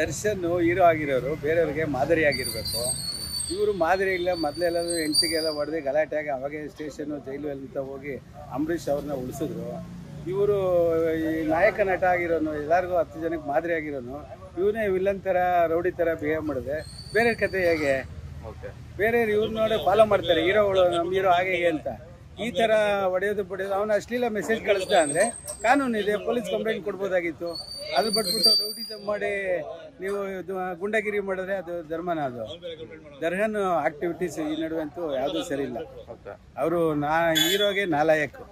Darshan hero ಆಗಿರೋರು ಬೇರೆಯವ್ರಿಗೆ ಮಾದರಿಯಾಗಿರಬೇಕು. ಇವರು ಮಾದರಿ ಇಲ್ಲ. ಮೊದಲೆಲ್ಲರೂ ಹೆಂಡತಿಗೆಲ್ಲ ಹೊಡೆದು ಗಲಾಟೆಯಾಗಿ ಅವಾಗೆ ಸ್ಟೇಷನ್ನು ಜೈಲು ಅಂತ ಹೋಗಿ ಅಂಬರೀಷ್ ಅವ್ರನ್ನ ಉಳಿಸಿದ್ರು. ಇವರು ಈ ನಾಯಕ ನಟ ಆಗಿರೋನು, ಎಲ್ಲರಿಗೂ 10 ಜನಕ್ಕೆ ಮಾದರಿ ಆಗಿರೋನು. ಇವನೇ ವಿಲನ್ ಥರ ರೌಡಿ ಥರ ಬಿಹೇವ್ ಮಾಡಿದೆ. ಬೇರೆ ಕತೆ ಹೇಗೆ? ಬೇರೆ ಇವ್ರು ನೋಡಿ ಫಾಲೋ ಮಾಡ್ತಾರೆ, ಹೀರೋಗಳು ನಮ್ಮ ಹೀರೋ ಹಾಗೆ ಅಂತ. ಈ ಥರ ಹೊಡೆಯೋದು ಪಡೆಯೋದು, ಅವನು ಅಶ್ಲೀಲ ಮೆಸೇಜ್ ಕಳಿಸ್ದ ಅಂದರೆ ಕಾನೂನು ಇದೆ, ಪೊಲೀಸ್ ಕಂಪ್ಲೇಂಟ್ ಕೊಡ್ಬೋದಾಗಿತ್ತು. ಅದು ಬಿಟ್ಬಿಟ್ಟು ರೌಡಿಸಮ್ ಮಾಡಿ ನೀವು ಗುಂಡಗಿರಿ ಮಾಡಿದ್ರೆ ಅದು ಧರ್ಮನ? ಅದು ದರ್ಶನ್ ಆಕ್ಟಿವಿಟೀಸ್ ಈ ನಡುವೆ ಅಂತೂ ಯಾವುದೂ ಸರಿ ಇಲ್ಲ. ಅವರು ಹೀರೋಗೆ ನಾಲಾಯಕ್.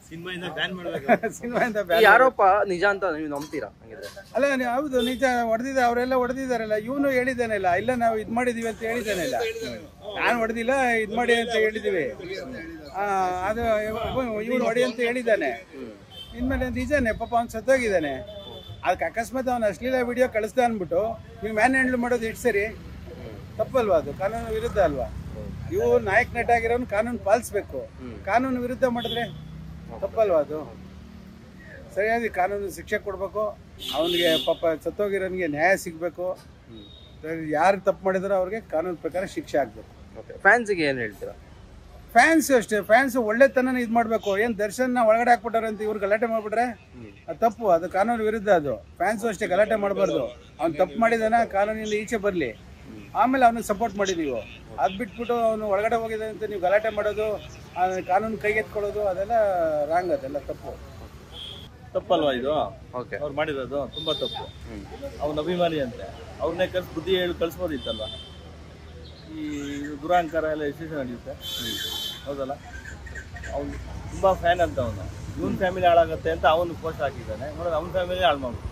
ಸಿನಿಮಾಯಿಂದ ಆರೋಪ ನಿಜ ಅಂತ ನೀವು ನಂಬ್ತೀರಾ? ಅಲ್ಲ, ಹೌದು ನಿಜ. ಹೊಡೆದಿದ್ದ ಅವರೆಲ್ಲ ಹೊಡೆದಿದ್ದಾರಲ್ಲ. ಇವನು ಹೇಳಿದ್ದಾನೆಲ್ಲ, ಇಲ್ಲ ನಾವು ಇದು ಮಾಡಿದೀವಿ ಅಂತ ಹೇಳಿದ್ದಾನೆಲ್ಲ. ನಾನು ಹೊಡೆದಿಲ್ಲ, ಇದು ಮಾಡಿ ಅಂತ ಹೇಳಿದ್ದೀವಿ. ಅದು ಇವ್ರು ಹೊಡಿ ಅಂತ ಹೇಳಿದ್ದಾನೆ. ಇನ್ಮೇಲೆ ನಿಜಾನೆ, ಪಾಪ ಅವ್ನು ಸತ್ತೋಗಿದ್ದಾನೆ. ಅದಕ್ಕೆ ಅಕಸ್ಮಾತ್ ಅವನು ಅಶ್ಲೀಲ ವಿಡಿಯೋ ಕಳಿಸ್ದ ಅಂದ್ಬಿಟ್ಟು ನೀವು ಮ್ಯಾನ್ ಹ್ಯಾಂಡಲ್ ಮಾಡೋದು ಇಟ್ಟು ಸರಿ ತಪ್ಪಲ್ವಾ? ಅದು ಕಾನೂನು ವಿರುದ್ಧ ಅಲ್ವಾ? ಇವು ನಾಯಕ ನಟ ಆಗಿರೋನು ಕಾನೂನು ಪಾಲಿಸ್ಬೇಕು. ಕಾನೂನು ವಿರುದ್ಧ ಮಾಡಿದ್ರೆ ತಪ್ಪಲ್ವಾ? ಅದು ಸರಿಯಾಗಿ ಕಾನೂನು ಶಿಕ್ಷೆ ಕೊಡಬೇಕು. ಅವನಿಗೆ ಪಾಪ ಸತ್ತೋಗಿರೋನಿಗೆ ನ್ಯಾಯ ಸಿಗಬೇಕು. ಯಾರು ತಪ್ಪು ಮಾಡಿದಾರೋ ಅವ್ರಿಗೆ ಕಾನೂನು ಪ್ರಕಾರ ಶಿಕ್ಷೆ ಆಗಬೇಕು. ಫ್ಯಾನ್ಸಿಗೆ ಏನು ಹೇಳ್ತೀರಾ? ಫ್ಯಾನ್ಸ್ ಅಷ್ಟೇ, ಫ್ಯಾನ್ಸ್ ಒಳ್ಳೆತನ ಇದು ಮಾಡಬೇಕು. ಏನು ದರ್ಶನ್ನ ಒಳಗಡೆ ಹಾಕ್ಬಿಟ್ಟಾರೆ ಅಂತ ಇವ್ರು ಗಲಾಟೆ ಮಾಡಿಬಿಟ್ರೆ ಅದು ತಪ್ಪು. ಅದು ಕಾನೂನು ವಿರುದ್ಧ. ಅದು ಫ್ಯಾನ್ಸು ಅಷ್ಟೇ ಗಲಾಟೆ ಮಾಡಬಾರ್ದು. ಅವ್ನು ತಪ್ಪು ಮಾಡಿದಾನ, ಕಾನೂನಿಂದ ಈಚೆ ಬರಲಿ, ಆಮೇಲೆ ಅವನಿಗೆ ಸಪೋರ್ಟ್ ಮಾಡಿ ನೀವು. ಅದು ಬಿಟ್ಬಿಟ್ಟು ಅವನು ಒಳಗಡೆ ಹೋಗಿದೆ ಅಂತ ನೀವು ಗಲಾಟೆ ಮಾಡೋದು, ಕಾನೂನು ಕೈಗೆತ್ಕೊಳ್ಳೋದು, ಅದೆಲ್ಲ ರಾಂಗ್, ಅದೆಲ್ಲ ತಪ್ಪಲ್ವಾ ಇದು? ಅವ್ರು ಮಾಡಿರೋದು ತುಂಬಾ ತಪ್ಪು. ಅವ್ನ ಅಭಿಮಾನಿ ಅಂತೆ, ಅವ್ರನ್ನೇ ಬುದ್ಧಿ ಹೇಳಿ ಕಳಿಸ್ಬೋದಿತ್ತಲ್ವ? ಈ ದುರಾಂಕಾರ ಎಲ್ಲ ಎಷ್ಟು ನಡೆಯುತ್ತೆ, ಹೌದಲ್ಲ? ಅವ್ನು ತುಂಬಾ ಫ್ಯಾನ್ ಅಂತ. ಅವನು ಇವನ್ ಫ್ಯಾಮಿಲಿ ಹಾಳಾಗತ್ತೆ ಅಂತ ಅವನು ಪೋಸ್ಟ್ ಹಾಕಿದ್ದಾನೆ. ನೋಡೋದು ಅವ್ನ ಫ್ಯಾಮಿಲಿ ಹಾಳು ಮಾಡ್ಬೋದು.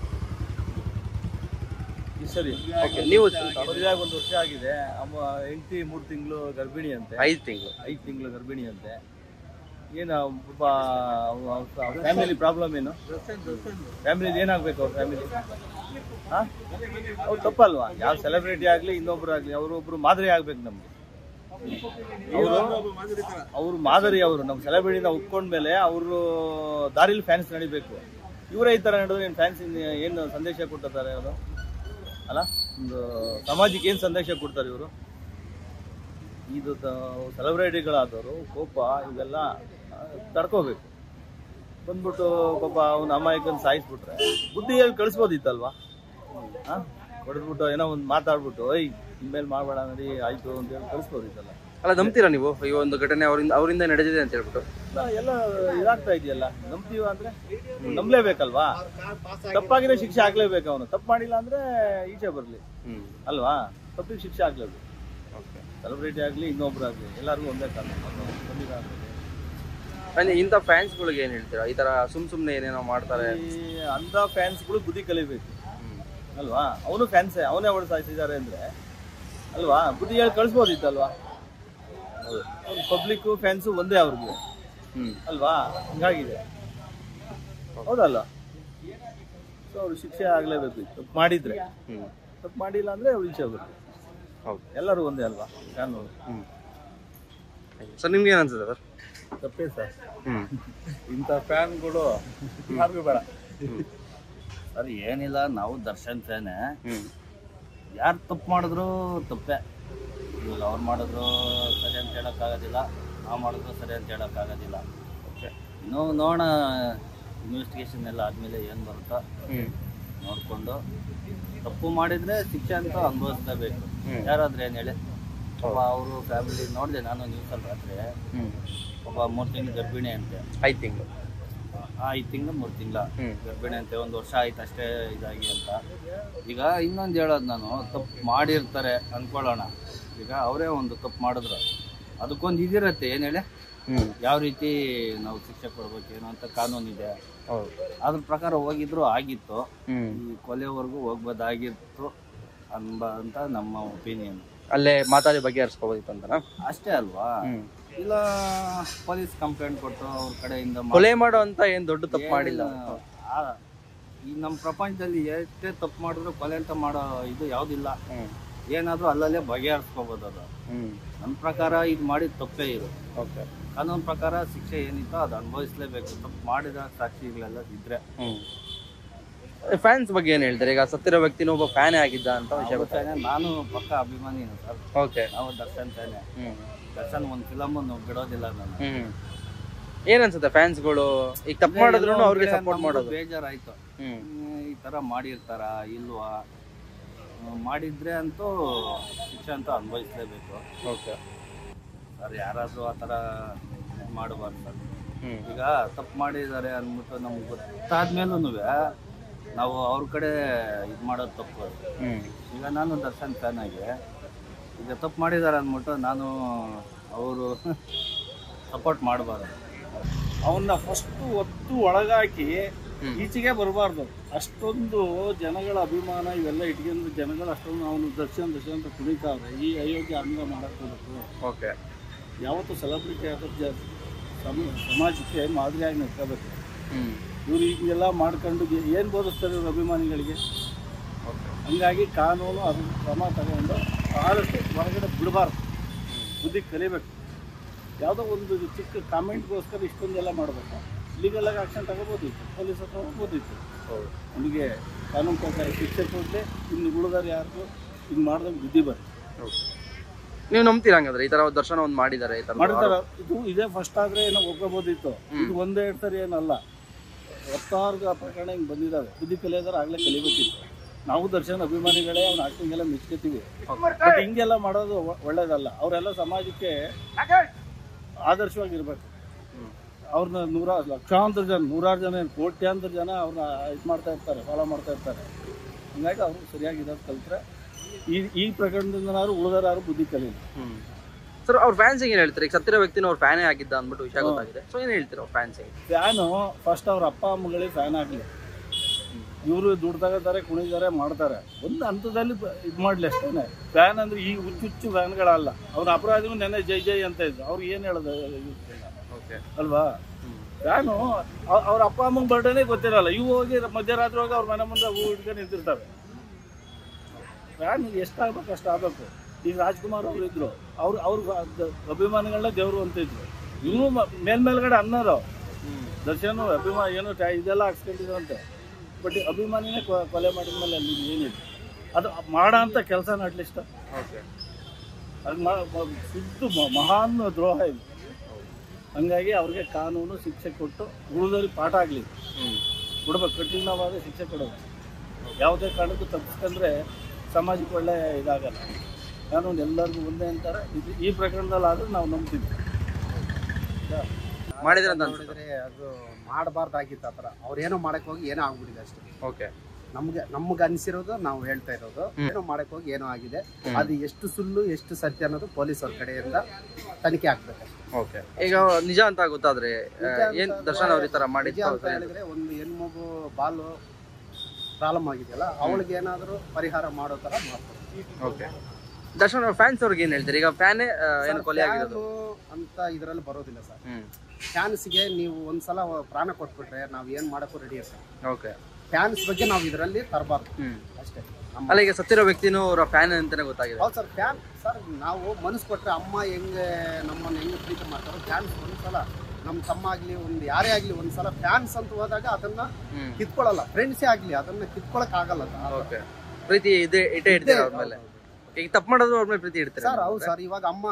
ಸರಿ, ನೀವು ಮದುವೆಯಾಗಿ 1 ವರ್ಷ ಆಗಿದೆ. ಹೆಂಡತಿ 3 ತಿಂಗಳು ಗರ್ಭಿಣಿ ಅಂತೆ. 5 ತಿಂಗಳು ಗರ್ಭಿಣಿ ಅಂತೆ. ಏನು ಫ್ಯಾಮಿಲಿ ಪ್ರಾಬ್ಲಮ್ ಏನು? ಫ್ಯಾಮಿಲಿ ಏನಾಗಬೇಕು? ಅವ್ರ ಫ್ಯಾಮಿಲಿ ಅವ್ರು ತಪ್ಪಲ್ವಾ? ಯಾವ ಸೆಲೆಬ್ರಿಟಿ ಆಗಲಿ ಇನ್ನೊಬ್ರು ಆಗಲಿ ಅವರೊಬ್ರು ಮಾದರಿ ಆಗ್ಬೇಕು ನಮ್ಗೆ. ಅವರು ಮಾದರಿ. ಅವರು ನಮ್ಮ ಸೆಲೆಬ್ರಿಟಿನ ಒಪ್ಕೊಂಡ್ಮೇಲೆ ಅವರು ದಾರಿಲಿ ಫ್ಯಾನ್ಸ್ ನಡಿಬೇಕು. ಇವರೇ ಈ ಥರ ನಡೆದ್ರೆ ಏನು ಫ್ಯಾನ್ಸ್ ಏನು ಸಂದೇಶ ಕೊಟ್ಟಿರ್ತಾರೆ ಅವರು? ಅಲ್ಲ, ಒಂದು ಸಮಾಜಕ್ಕೆ ಏನು ಸಂದೇಶ ಕೊಡ್ತಾರೆ ಇವರು? ಇದು ಸೆಲೆಬ್ರಿಟಿಗಳಾದವರು ಕೋಪ ಇವೆಲ್ಲ ತಡ್ಕೋಬೇಕು. ಬಂದ್ಬಿಟ್ಟು ಪಾಪ ಅವ್ನ ಅಮಾಯಕನ ಸಾಯಿಸ್ಬಿಟ್ರೆ ಬುದ್ಧಿ ಹೇಳಿ ಕಳಿಸ್ಬೋದಿತ್ತಲ್ವಾ? ಹೊಡೆದ್ಬಿಟ್ಟು ಏನೋ ಒಂದು ಮಾತಾಡ್ಬಿಟ್ಟು ಇನ್ಮೇಲೆ ಮಾಡಬೇಡ ನಡಿ ಆಯ್ತು ಅಂತ ಹೇಳಿ ಕಳಿಸ್ಬೋದಿತ್ತಲ್ಲ? ಅಲ್ಲ, ನಂಬ್ತೀರಾ ನೀವು ಈ ಒಂದು ಘಟನೆ ಅವರಿಂದ ನಡೆದಿದೆ ಅಂತ ಹೇಳ್ಬಿಟ್ಟು? ಎಲ್ಲ ಇದಾಗ್ತಾ ಇದೆಯಲ್ಲ, ನಂಬ್ತೀವ ಅಂದ್ರೆ ನಂಬಲೇಬೇಕಲ್ವಾ? ತಪ್ಪಾಗಿರೋ ಶಿಕ್ಷೆ ಆಗ್ಲೇಬೇಕು. ಅವನು ತಪ್ಪು ಮಾಡಿಲ್ಲ ಅಂದ್ರೆ ಈಚೆ ಬರ್ಲಿ ಅಲ್ವಾ? ತಪ್ಪಿಗೆ ಶಿಕ್ಷೆ ಆಗ್ಲೇಬೇಕು. ಸೆಲೆಬ್ರಿಟಿ ಆಗ್ಲಿ ಇನ್ನೊಬ್ರು ಆಗ್ಲಿ ಎಲ್ಲರಿಗೂ ಒಂದೇ ಕಾರಣ. ಇಂಥ ಫ್ಯಾನ್ಸ್ಗಳಿಗೆ ಏನ್ ಹೇಳ್ತೀರಾ? ಈ ತರ ಸುಮ್ನೆ ಏನೇನೋ ಮಾಡ್ತಾರೆ ಅಂತ ಫ್ಯಾನ್ಸ್ಗಳು ಬುದ್ಧಿ ಕಲಿಬೇಕು ಅಲ್ವಾ? ಅವನು ಫ್ಯಾನ್ಸೇ, ಅವನೇ ಹೊಡೆ ಸಾಯಿಸಿದ್ದಾರೆ ಅಂದ್ರೆ ಅಲ್ವಾ? ಬುದ್ಧಿ ಹೇಳಿ ಕಳಿಸ್ಬೋದಿತ್ತಲ್ವಾ? ಪಬ್ಲಿಕ್ ಫ್ಯಾನ್ಸು ಒಂದೇ ಅವ್ರಿಗೆ ಅಲ್ವಾ? ಹಂಗಾಗಿದೆ, ಹೌದಲ್ಲ? ಸೊ ಅವ್ರು ಶಿಕ್ಷೆ ಆಗ್ಲೇಬೇಕು. ತಪ್ಪು ಮಾಡಿದ್ರೆ. ತಪ್ಪು ಮಾಡಿಲ್ಲ ಅಂದ್ರೆ ಅವ್ರು ಈಚೆ ಬರುತ್ತೆ. ಎಲ್ಲರೂ ಒಂದೇ ಅಲ್ವಾ? ಕಾನೂನು. ಸರ್, ನಿಮ್ಗೆ ಏನ್ ಅನ್ಸುತ್ತೆ ಸರ್? ತಪ್ಪೇ ಸರ್. ಇಂಥ ಫ್ಯಾನ್ಗಳು ಯಾರಿಗೂ ಬೇಡ ಸರ್. ಏನಿಲ್ಲ, ನಾವು ದರ್ಶನ್ ಫ್ಯಾನೆ. ಯಾರು ತಪ್ಪು ಮಾಡಿದ್ರು ತಪ್ಪೇ. ಇವಾಗ ಅವ್ರು ಮಾಡಿದ್ರು ಸರಿ ಅಂತ ಹೇಳೋಕ್ಕಾಗೋದಿಲ್ಲ, ನಾವು ಮಾಡಿದ್ರು ಸರಿ ಅಂತ ಹೇಳೋಕ್ಕಾಗೋದಿಲ್ಲ. ಇನ್ನೂ ನೋಡೋಣ, ಇನ್ವೆಸ್ಟಿಗೇಷನ್ ಎಲ್ಲ ಆದಮೇಲೆ ಏನು ಬರುತ್ತೋ ನೋಡಿಕೊಂಡು. ತಪ್ಪು ಮಾಡಿದರೆ ಶಿಕ್ಷೆ ಅಂತ ಅನುಭವಿಸ್ಲೇಬೇಕು. ಯಾರಾದ್ರೆ ಏನು ಹೇಳಿ? ಪಾಪ ಅವರು ಫ್ಯಾಮಿಲಿ ನೋಡಿದೆ ನಾನು ನ್ಯೂಸಲ್ಲಿ ರಾತ್ರಿ. ಪಾಪ 3 ತಿಂಗಳು ಗರ್ಭಿಣಿ ಅಂತೆ. 5 ತಿಂಗಳು 5 ತಿಂಗಳು 3 ತಿಂಗಳ ಗರ್ಭಿಣಿ ಅಂತೆ. 1 ವರ್ಷ ಆಯ್ತು ಅಷ್ಟೇ ಇದಾಗಿ ಅಂತ. ಈಗ ಇನ್ನೊಂದು ಹೇಳೋದು, ನಾನು ತಪ್ಪು ಮಾಡಿರ್ತಾರೆ ಅಂದ್ಕೊಳ್ಳೋಣ. ಈಗ ಅವರೇ ಒಂದು ತಪ್ಪು ಮಾಡಿದ್ರು, ಅದಕ್ಕೊಂದು ಇದಿರತ್ತೆ. ಏನು ಹೇಳಿ, ಯಾವ ರೀತಿ ನಾವು ಶಿಕ್ಷೆ ಕೊಡ್ಬೇಕೇನೋ ಅಂತ ಕಾನೂನಿದೆ. ಅದ್ರ ಪ್ರಕಾರ ಹೋಗಿದ್ರು ಆಗಿತ್ತು. ಈ ಕೊಲೆವರೆಗೂ ಹೋಗ್ಬೋದಾಗಿತ್ತು ಅಂತ ನಮ್ಮ ಒಪಿನಿಯನ್. ಅಲ್ಲೇ ಮಾತಾಡಿ ಬಗೆಹರಿಸ್ಕೋಬೋದಿತ್ತು ಅಂತ ಅಷ್ಟೇ ಅಲ್ವಾ? ಇಲ್ಲ ಪೊಲೀಸ್ ಕಂಪ್ಲೇಂಟ್ ಕೊಟ್ಟು ಅವ್ರ ಕಡೆಯಿಂದ ಕೊಲೆ ಮಾಡೋ ಅಂತ ಏನ್ ದೊಡ್ಡ ತಪ್ಪು ಮಾಡಿಲ್ಲ. ಈ ನಮ್ಮ ಪ್ರಪಂಚದಲ್ಲಿ ಎಷ್ಟೇ ತಪ್ಪು ಮಾಡಿದ್ರು ಕೊಲೆ ಅಂತ ಮಾಡೋ ಇದು ಯಾವುದಿಲ್ಲ. ಏನಾದರೂ ಅಲ್ಲಲ್ಲೇ ಬಗೆಹರಿಸ್ಕೋಬೋದು. ಅದು ನನ್ನ ಪ್ರಕಾರ ಇದು ಮಾಡಿದ ತಪ್ಪೇ ಇದು. ಕಾನೂನು ಪ್ರಕಾರ ಶಿಕ್ಷೆ ಏನಿತ್ತೋ ಅದು ಅನುಭವಿಸ್ಲೇಬೇಕು. ತಪ್ಪು ಮಾಡಿದ ಸಾಕ್ಷಿಗಳೆಲ್ಲ ಇದ್ರೆ ಫ್ಯಾನ್ಸ್ ಬಗ್ಗೆ ಏನ್ ಹೇಳ್ತಾರೆ? ಈಗ ಸತ್ತಿರೋ ವ್ಯಕ್ತಿನ ಒಬ್ಬ ಫ್ಯಾನೇ ಆಗಿದ್ದ ಅಂತ ವಿಷಯ ಗೊತ್ತಾಗ. ನಾನು ಪಕ್ಕ ಅಭಿಮಾನಿನು ಸರ್. ಓಕೆ. ನಾವು ದರ್ಶನ್ ಫ್ಯಾನೇ. ದರ್ಶನ್ ಒಂದು ಫಿಲಮ್ ಬಿಡೋದಿಲ್ಲ ನಾನು. ಏನ್ ಅನ್ಸುತ್ತೆ ಫ್ಯಾನ್ಸ್ಗಳು ಈಗ ತಪ್ಪು ಮಾಡಿದ್ರು ಅವ್ರಿಗೆ ಸಪೋರ್ಟ್ ಮಾಡೋದು? ಬೇಜಾರಾಯ್ತು. ಈ ತರ ಮಾಡಿರ್ತಾರ ಇಲ್ವಾ? ಮಾಡಿದ್ರೆ ಅಂತೂ ಶಿಕ್ಷೆ ಅಂತೂ ಅನುಭವಿಸ್ಲೇಬೇಕು. ಓಕೆ ಸರ್, ಯಾರಾದ್ರೂ ಆ ಥರ ಮಾಡಬಾರ್ದು ಸರ್. ಈಗ ತಪ್ಪು ಮಾಡಿದ್ದಾರೆ ಅಂದ್ಬಿಟ್ಟು ನಮ್ಗೆ ಗೊತ್ತಾದ್ಮೇಲೂ ನಾವು ಅವ್ರ ಕಡೆ ಇದು ಮಾಡೋದು ತಪ್ಪು. ಈಗ ನಾನು ದರ್ಶನ್ ಫ್ಯಾನ್ ಆಗಿ ಈಗ ತಪ್ಪು ಮಾಡಿದ್ದಾರೆ ಅಂದ್ಬಿಟ್ಟು ನಾನು ಅವರು ಸಪೋರ್ಟ್ ಮಾಡಬಾರ್ದು. ಅವನ್ನ ಫಸ್ಟ್ ಒತ್ತು ಒಳಗಾಕಿ ಈಚೆಗೆ ಬರಬಾರ್ದು. ಅಷ್ಟೊಂದು ಜನಗಳ ಅಭಿಮಾನ ಇವೆಲ್ಲ ಇಟ್ಕೊಂಡು ಜನಗಳು ಅಷ್ಟೊಂದು ಅವನು ದರ್ಶನ್ ಅಂತ ಕುಣಿತಾವ್ರೆ. ಈ ಅಯೋಗ್ಯ ಹಂಗ ಮಾಡಕ್ ಹೋಗ್ಬೇಕು. ಓಕೆ. ಯಾವತ್ತು ಸೆಲೆಬ್ರಿಟಿ ಆದ ಸಮಾಜಕ್ಕೆ ಮಾದರಿಯಾಗಿ ನಿಂತ್ಕೋಬೇಕು. ಇವ್ರು ಈಗೆಲ್ಲ ಮಾಡ್ಕೊಂಡು ಏನು ಬೋಧಿಸ್ತಾರೆ ಇವ್ರ ಅಭಿಮಾನಿಗಳಿಗೆ? ಹಂಗಾಗಿ ಕಾನೂನು ಅದನ್ನ ಕ್ರಮ ತಗೊಂಡು ಆದಷ್ಟು ಹೊರಗಡೆ ಬಿಡಬಾರ್ದು. ಬುದ್ಧಿ ಕಲಿಬೇಕು. ಯಾವುದೋ ಒಂದು ಚಿಕ್ಕ ಕಾಮೆಂಟ್ಗೋಸ್ಕರ ಇಷ್ಟೊಂದೆಲ್ಲ ಮಾಡಬೇಕು. ಲೀಗಲಾಗಿ ಆಕ್ಷನ್ ತಗೋಬೋದಿತ್ತು, ಪೊಲೀಸ್ ಹತ್ರ ಹೋಗ್ಬೋದಿತ್ತು. ನಮಗೆ ಕಾನೂನು ಪ್ರಕಾರ ಶಿಕ್ಷೆ ಕೊಟ್ಟರೆ ಇನ್ನು ಉಳಿದಾರೆ ಯಾರಿಗೂ ಹಿಂಗೆ ಮಾಡಿದಾಗ ಬುದ್ಧಿ ಬರುತ್ತೆ. ನೀವು ನಂಬ್ತೀರಾ ಹಂಗಂದ್ರೆ ಈ ತರ ದರ್ಶನ ಒಂದು ಮಾಡಿದ್ದಾರೆ? ಮಾಡ್ತಾರ. ಇದು ಇದೇ ಫಸ್ಟ್ ಆದ್ರೆ ಏನೋ ಒಪ್ಕೋಬೋದಿತ್ತು. ಇದು ಒಂದೇ ಎರಡು ಸರಿ ಏನಲ್ಲ, ಹೊತ್ತಾರ್ಗ ಪ್ರಕರಣ ಹಿಂಗೆ ಬಂದಿದ್ದಾವೆ. ಬುದ್ಧಿ ಕಲಿಯೋದಾರೆ ಆಗಲೇ ಕಲಿಬೇಕಿತ್ತು. ನಾವು ದರ್ಶನ್ ಅಭಿಮಾನಿಗಳೇ ಅವ್ನ ಆಕ್ಟಿಂಗ್ ಎಲ್ಲ ಮೆಚ್ಕೋತೀವಿ. ಬಟ್ ಹಿಂಗೆಲ್ಲ ಮಾಡೋದು ಒಳ್ಳೇದಲ್ಲ. ಅವರೆಲ್ಲ ಸಮಾಜಕ್ಕೆ ಆದರ್ಶವಾಗಿರ್ಬೇಕು. ಅವ್ರನ್ನ ಲಕ್ಷಾಂತರ ಜನ, ನೂರಾರು ಜನ, ಕೋಟ್ಯಾಂತರ ಜನ ಅವ್ರನ್ನ ಇದು ಮಾಡ್ತಾ ಇರ್ತಾರೆ, ಫಾಲೋ ಮಾಡ್ತಾ ಇರ್ತಾರೆ. ಹಂಗಾಗಿ ಅವರು ಸರಿಯಾಗಿರೋದು ಕಲ್ತ್ರೆ ಈ ಪ್ರಕರಣದಿಂದನಾದ್ರು ಉಳಿದಾರು ಬುದ್ಧಿ ಕಲೀಲಿ. ಸರ್, ಅವ್ರ ಫ್ಯಾನ್ಸಿಗೆ ಏನು ಹೇಳ್ತಾರೆ? ಈಗ ಸತ್ತಿರೋ ವ್ಯಕ್ತಿನ ಅವ್ರ ಫ್ಯಾನೇ ಆಗಿದ್ದ ಅಂದ್ಬಿಟ್ಟು ವಿಷಯ ಗೊತ್ತಾಗಿದೆ. ಸೊ ಏನು ಹೇಳ್ತೀರಾ ಅವ್ರ ಫ್ಯಾನ್ಸಿಗೆ? ಫ್ಯಾನು ಫಸ್ಟ್ ಅವ್ರ ಅಪ್ಪ ಅಮ್ಮಗಳಿಗೆ ಫ್ಯಾನ್ ಆಗಲಿ. ಇವರು ದುಡ್ಡು ತಗೋತಾರೆ, ಕುಣಿತಾರೆ, ಮಾಡ್ತಾರೆ. ಒಂದು ಹಂತದಲ್ಲಿ ಇದು ಮಾಡಲಿ ಅಷ್ಟೇ. ಫ್ಯಾನ್ ಅಂದರೆ ಈ ಹುಚ್ಚು ಫ್ಯಾನ್ಗಳಲ್ಲ. ಅವ್ರ ಅಪರಾಧಿಗೂ ನೆನ್ನೆ ಜೈ ಜೈ ಅಂತ ಇದ್ರು. ಅವ್ರಿಗೆ ಏನು ಹೇಳೋದು ಅಲ್ವಾ? ಫ್ಯಾನು ಅವ್ರ ಅಪ್ಪ ಅಮ್ಮಂಗೆ ಬರ್ಡೇನೇ ಗೊತ್ತಿರಲ್ಲ. ಇವು ಹೋಗಿ ಮಧ್ಯರಾತ್ರಿ ಹೋಗಿ ಅವ್ರ ಮನೆ ಮುಂದೆ ಹೂ ಹಿಡ್ಕೊಂಡು ನಿಂತಿರ್ತವೆ. ಫ್ಯಾನ್ ಎಷ್ಟಾಗಬೇಕು ಅಷ್ಟು ಆಗಬೇಕು. ಈಗ ರಾಜ್ಕುಮಾರ್ ಅವರು ಇದ್ರು, ಅವ್ರ ಅಭಿಮಾನಿಗಳನ್ನ ದೇವರು ಅಂತ ಇದ್ರು. ಇನ್ನೂ ಮೇಲ್ಮೇಲ್ಗಡೆ ಅನ್ನೋರು ದರ್ಶನ ಅಭಿಮಾನ ಏನೋ ಇದೆಲ್ಲ ಹಾಕ್ಸ್ಕೊಂಡಿದ್ರಂತೆ. ಬಟ್ ಅಭಿಮಾನಿನೇ ಕೊಲೆ ಮಾಡಿದ್ಮೇಲೆ ಅಲ್ಲಿ ಏನಿದೆ ಅದು ಮಾಡೋ ಅಂಥ ಕೆಲಸ ಅಟ್ಲೀಸ್ಟ್ ಅದು ಶುದ್ಧ ಮಹಾನ್ ದ್ರೋಹ ಇದು. ಹಂಗಾಗಿ ಅವ್ರಿಗೆ ಕಾನೂನು ಶಿಕ್ಷೆ ಕೊಟ್ಟು ಉಳಿದವ್ರಿಗೆ ಪಾಠ ಆಗಲಿ ಕೊಡ್ಬೇಕು. ಕಠಿಣವಾದ ಶಿಕ್ಷೆ ಕೊಡೋದು. ಯಾವುದೇ ಕಾರಣಕ್ಕೂ ತಪ್ಪಿಸ್ಕೊಂಡ್ರೆ ಸಮಾಜಕ್ಕೆ ಒಳ್ಳೆ ಇದಾಗಲ್ಲ. ಕಾನೂನು ಎಲ್ಲರಿಗೂ ಒಂದೇ ಅಂತಾರೆ. ಇದು ಈ ಪ್ರಕರಣದಲ್ಲಿ ಆದರೂ ನಾವು ನಂಬ್ತೀವಿ. ಮಾಡಿದ್ರೆ ಅದು ಮಾಡಬಾರ್ದಾಗಿತ್ತು. ಆ ಥರ ಅವ್ರೇನೋ ಮಾಡಕ್ಕೆ ಹೋಗಿ ಏನೋ ಆಗ್ಬಿಟ್ಟಿದೆ ಅಷ್ಟೇ. ಓಕೆ. ನಮ್ಗೆ ಅನಿಸಿರೋದು ನಾವು ಹೇಳ್ತಾ ಇರೋದು. ಏನೋ ಮಾಡಕ್ಕೆ ಹೋಗಿ ಏನೋ ಆಗಿದೆ. ಅದು ಎಷ್ಟು ಸುಳ್ಳು ಎಷ್ಟು ಸತ್ಯ ಅನ್ನೋದು ಪೊಲೀಸರ ಕಡೆಯಿಂದ ತನಿಖೆ ಆಗ್ಬೇಕಷ್ಟೇ. ಓಕೆ. ಈಗ ನಿಜ ಅಂತ ಗೊತ್ತಾದ್ರೆ ಏನ್ ದರ್ಶನ್ ಅವ್ರ ಈ ತರ ಮಾಡಿದ್ರು ಅಂತ ಹೇಳಿದ್ರೆ ಒಂದು ಹೆಣ್ಮಗು ಬಾಲು ಪ್ರಾಬ್ಲಮ್ ಆಗಿದೆಯಲ್ಲ, ಅವಳಿಗೆ ಏನಾದರೂ ಪರಿಹಾರ ಮಾಡೋ ಥರ ಮಾಡ್ತಾರೆ. ಓಕೆ. ದರ್ಶನ್ ಅವ್ರ ಫ್ಯಾನ್ಸ್ ಅವ್ರಿಗೆ ಏನು ಹೇಳ್ತಾರೆ? ಈಗ ಫ್ಯಾನೇ ಏನು ಕೊಲೆ ಆಗಿರೋದು ಅಂತ ಇದರಲ್ಲಿ ಬರೋದಿಲ್ಲ ಸರ್. ಫ್ಯಾನ್ಸ್ಗೆ ನೀವು ಒಂದ್ಸಲ ಪ್ರಾಣ ಕೊಟ್ಬಿಟ್ರೆ ನಾವು ಏನು ಮಾಡೋಕ್ಕೂ ರೆಡಿ ಇರ್ತೀವಿ. ಓಕೆ. ಫ್ಯಾನ್ಸ್ ಬಗ್ಗೆ ನಾವು ಇದರಲ್ಲಿ ತರಬಾರ್ದು ಅಷ್ಟೇ. ಅಲ್ಲ, ಈಗ ಸತ್ತಿರೋ ವ್ಯಕ್ತಿನೂ ಅವರ ಫ್ಯಾನ್ ಅಂತಾನೆ ಗೊತ್ತಾಗಿದೆ. ಹೌದು ಸರ್. ಫ್ಯಾನ್ ಸರ್, ನಾವು ಮನಸ್ಸು ಕೊಟ್ಟರೆ ಅಮ್ಮ ಹೆಂಗೆ ನಮ್ಮನ್ನು ಹೆಂಗೆ ಪ್ರೀತಿ ಮಾಡ್ತಾರೋ ಫ್ಯಾನ್ಸ್ ಒಂದ್ಸಲ ನಮ್ಮ ತಮ್ಮ ಆಗಲಿ ಒಂದು ಯಾರೇ ಆಗಲಿ ಒಂದ್ಸಲ ಫ್ಯಾನ್ಸ್ ಅಂತ ಹೋದಾಗ ಅದನ್ನ ಕಿತ್ಕೊಳ್ಳಲ್ಲ. ಫ್ರೆಂಡ್ಸೇ ಆಗಲಿ ಅದನ್ನ ಕಿತ್ಕೊಳಕ್ ಆಗಲ್ಲ. ಓಕೆ. ಪ್ರೀತಿ ಇದೇ ಇಡ್ತೀರಾ ಅವ್ರ ಮೇಲೆ? ಈಗ ತಪ್ಪು ಮಾಡೋದು ಅವ್ರ ಮೇಲೆ ಪ್ರೀತಿ ಇಡ್ತೀರಾ ಸರ್? ಹೌದು ಸರ್. ಇವಾಗ ಅಮ್ಮ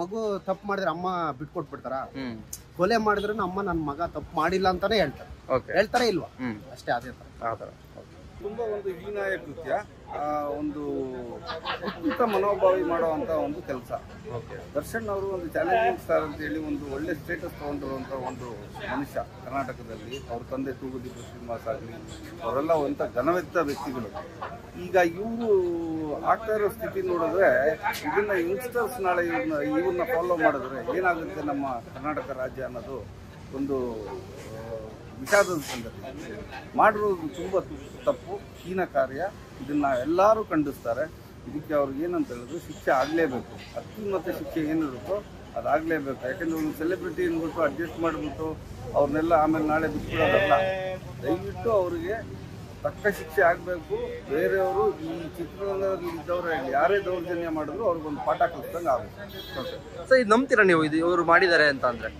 ಮಗು ತಪ್ಪು ಮಾಡಿದ್ರೆ ಅಮ್ಮ ಬಿಟ್ಕೊಟ್ಬಿಡ್ತಾರ? ಕೊಲೆ ಮಾಡಿದ್ರು ಅಮ್ಮ ನನ್ನ ಮಗ ತಪ್ಪು ಮಾಡಿಲ್ಲ ಅಂತಾನೆ ಹೇಳ್ತಾರೆ. ಹೇಳ್ತಾರೆ ಇಲ್ವಾ? ಅಷ್ಟೇ. ಅದೇ ತರ ತುಂಬ ಒಂದು ಹೀನಾಯ ಕೃತ್ಯ, ಒಂದು ಉತ್ಕೃತ ಮನೋಭಾವಿ ಮಾಡುವಂಥ ಒಂದು ಕೆಲಸ. ದರ್ಶನ್ ಅವರು ಒಂದು ಚಾಲೆಂಜಿಂಗ್ ಸ್ಟಾರ್ ಅಂತೇಳಿ ಒಂದು ಒಳ್ಳೆ ಸ್ಟೇಟಸ್ ತೊಗೊಂಡಿರುವಂಥ ಒಂದು ಮನುಷ್ಯ ಕರ್ನಾಟಕದಲ್ಲಿ. ಅವ್ರ ತಂದೆ ತೂಗುದೀಪ ಶ್ರೀನಿವಾಸ್ ಆಗಲಿ, ಅವರೆಲ್ಲ ಒಂಥ ಘನವೆತ್ತ ವ್ಯಕ್ತಿಗಳು. ಈಗ ಇವರು ಆಗ್ತಾ ಇರೋ ಸ್ಥಿತಿ ನೋಡಿದ್ರೆ ಇದನ್ನ ಯಂಗ್ಸ್ಟರ್ಸ್ ನಾಳೆ ಇವ್ರನ್ನ ಫಾಲೋ ಮಾಡಿದ್ರೆ ಏನಾಗುತ್ತೆ ನಮ್ಮ ಕರ್ನಾಟಕ ರಾಜ್ಯ ಅನ್ನೋದು ಒಂದು ವಿಷಾದದ ಸಂಗತಿ. ಮಾಡಿರೋದು ತುಂಬ ತಪ್ಪು, ಹೀನ ಕಾರ್ಯ. ಇದನ್ನ ಎಲ್ಲರೂ ಖಂಡಿಸ್ತಾರೆ. ಇದಕ್ಕೆ ಅವ್ರಿಗೆ ಏನಂತ ಹೇಳಿದ್ರು ಶಿಕ್ಷೆ ಆಗಲೇಬೇಕು. ಅತ್ಯುನ್ನತ ಶಿಕ್ಷೆ ಏನಿರುತ್ತೋ ಅದಾಗಲೇಬೇಕು. ಯಾಕೆಂದರೆ ಒಂದು ಸೆಲೆಬ್ರಿಟಿ ಅಂದ್ಬಿಟ್ಟು ಅಡ್ಜಸ್ಟ್ ಮಾಡಿಬಿಟ್ಟು ಅವ್ರನ್ನೆಲ್ಲ ಆಮೇಲೆ ನಾಳೆ ಬಿಟ್ಬಿಡೋದಲ್ಲ. ದಯವಿಟ್ಟು ಅವರಿಗೆ ತಕ್ಕ ಶಿಕ್ಷೆ ಆಗಬೇಕು. ಬೇರೆಯವರು ಈ ಚಿತ್ರರಂಗದಲ್ಲಿ ಇದ್ದವರು ಯಾರೇ ದೌರ್ಜನ್ಯ ಮಾಡಿದ್ರು ಅವ್ರಿಗೊಂದು ಪಾಠ ಕಲಿಸ್ದಂಗೆ ಆಗಬೇಕು. ಸೊ ಇದು ನಂಬ್ತೀರಾ ನೀವು ಇದು ಇವರು ಮಾಡಿದ್ದಾರೆ ಅಂತ ಅಂದರೆ?